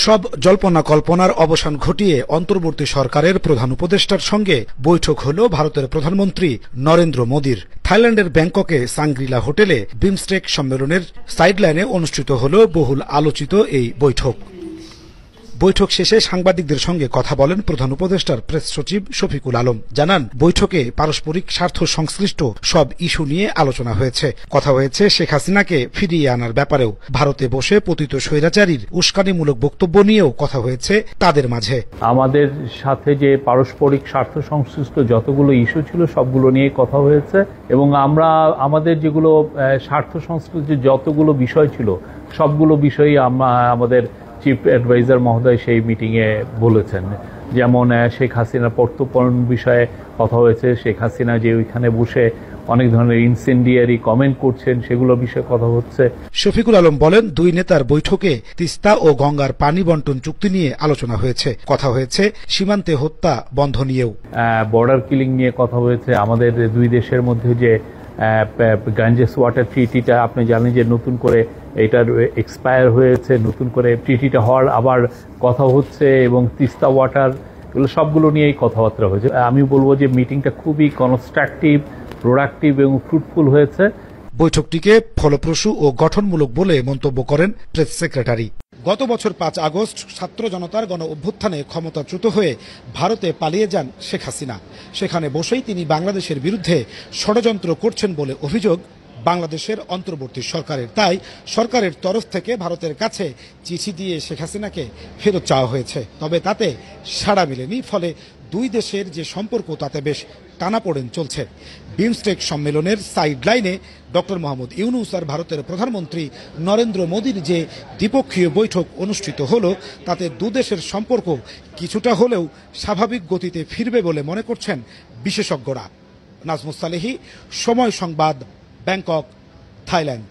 সব জল্পনা কল্পনার অবসান ঘটিয়ে অন্তর্বর্তী সরকারের প্রধান উপদেষ্টার সঙ্গে বৈঠক হল ভারতের প্রধানমন্ত্রী নরেন্দ্র মোদীর। থাইল্যান্ডের ব্যাংককে সাংগ্রিলা হোটেলে বিমস্টেক সম্মেলনের সাইডলাইনে অনুষ্ঠিত হল বহুল আলোচিত এই বৈঠক। বৈঠক শেষে সাংবাদিকদের সঙ্গে কথা বলেন প্রধান উপদেষ্টার প্রেস সচিব শফিকুল আলম। জানান, বৈঠকে পারস্পরিক স্বার্থ সংশ্লিষ্ট সব ইস্যু নিয়ে আলোচনা হয়েছে। কথা হয়েছে শেখ হাসিনাকে ফিরিয়ে আনার ব্যাপারেও। ভারতে বসে পতিত স্বৈরাচারীর উস্কানিমূলক বক্তব্য নিয়েও কথা হয়েছে তাদের মাঝে। আমাদের সাথে যে পারস্পরিক স্বার্থ সংশ্লিষ্ট যতগুলো ইস্যু ছিল সবগুলো নিয়ে কথা হয়েছে এবং আমরা আমাদের যেগুলো স্বার্থ সংশ্লিষ্ট যতগুলো বিষয় ছিল সবগুলো বিষয়ই আমাদের চিফ অ্যাডভাইজার মহোদয় সেই মিটিংয়ে বলেছেন। যেমন শেখ হাসিনার প্রত্যর্পণ বিষয়ে কথা হয়েছে, শেখ হাসিনা যে ওইখানে বসে অনেক ধরনের ইনসেন্ডিয়ারি কমেন্ট করছেন সেগুলো বিষয়ে কথা হচ্ছে। শফিকুল আলম বলেন, দুই নেতার বৈঠকে তিস্তা ও গঙ্গার পানি বন্টন চুক্তি নিয়ে আলোচনা হয়েছে। কথা হয়েছে সীমান্তে হত্যা বন্ধ নিয়েও। বর্ডার কিলিং নিয়ে কথা হয়েছে। আমাদের দুই দেশের মধ্যে যে গাঞ্জেস ওয়াটার ট্রিটিটা আপনি জানেন যে নতুন করে এটার এক্সপায়ার হয়েছে, নতুন করে ট্রিটিটা হওয়ার আবার কথা হচ্ছে এবং তিস্তা ওয়াটার এগুলো সবগুলো নিয়েই কথাবার্তা হয়েছে। আমি বলবো যে মিটিংটা খুবই কনস্ট্রাকটিভ, প্রোডাক্টিভ এবং ফ্রুটফুল হয়েছে। বৈঠকটিকে ফলপ্রসূ ও গঠনমূলক বলে মন্তব্য করেন প্রেস সেক্রেটারি। গত বছর 5 আগস্ট ছাত্র জনতার গণ অভ্যুত্থানে ক্ষমতাচ্যুত হয়ে ভারতে পালিয়ে যান শেখ হাসিনা। সেখানে বসেই তিনি বাংলাদেশের বিরুদ্ধে ষড়যন্ত্র করছেন বলে অভিযোগ বাংলাদেশের অন্তর্বর্তী সরকারের। তাই সরকারের তরফ থেকে ভারতের কাছে চিঠি দিয়ে শেখ হাসিনাকে ফেরত চাওয়া হয়েছে। তবে তাতে সাড়া মেলেনি। ফলে দুই দেশের যে সম্পর্ক তাতে বেশ টানাপোড়েন চলছে। বিমস্টেক সম্মেলনের সাইডলাইনে ডক্টর মোহাম্মদ ইউনূস আর ভারতের প্রধানমন্ত্রী নরেন্দ্র মোদীর যে দ্বিপক্ষীয় বৈঠক অনুষ্ঠিত হলো তাতে দুদেশের সম্পর্ক কিছুটা হলেও স্বাভাবিক গতিতে ফিরবে বলে মনে করছেন বিশেষজ্ঞরা। নাজমুস সালেহী, সময় সংবাদ, ব্যাংকক, থাইল্যান্ড।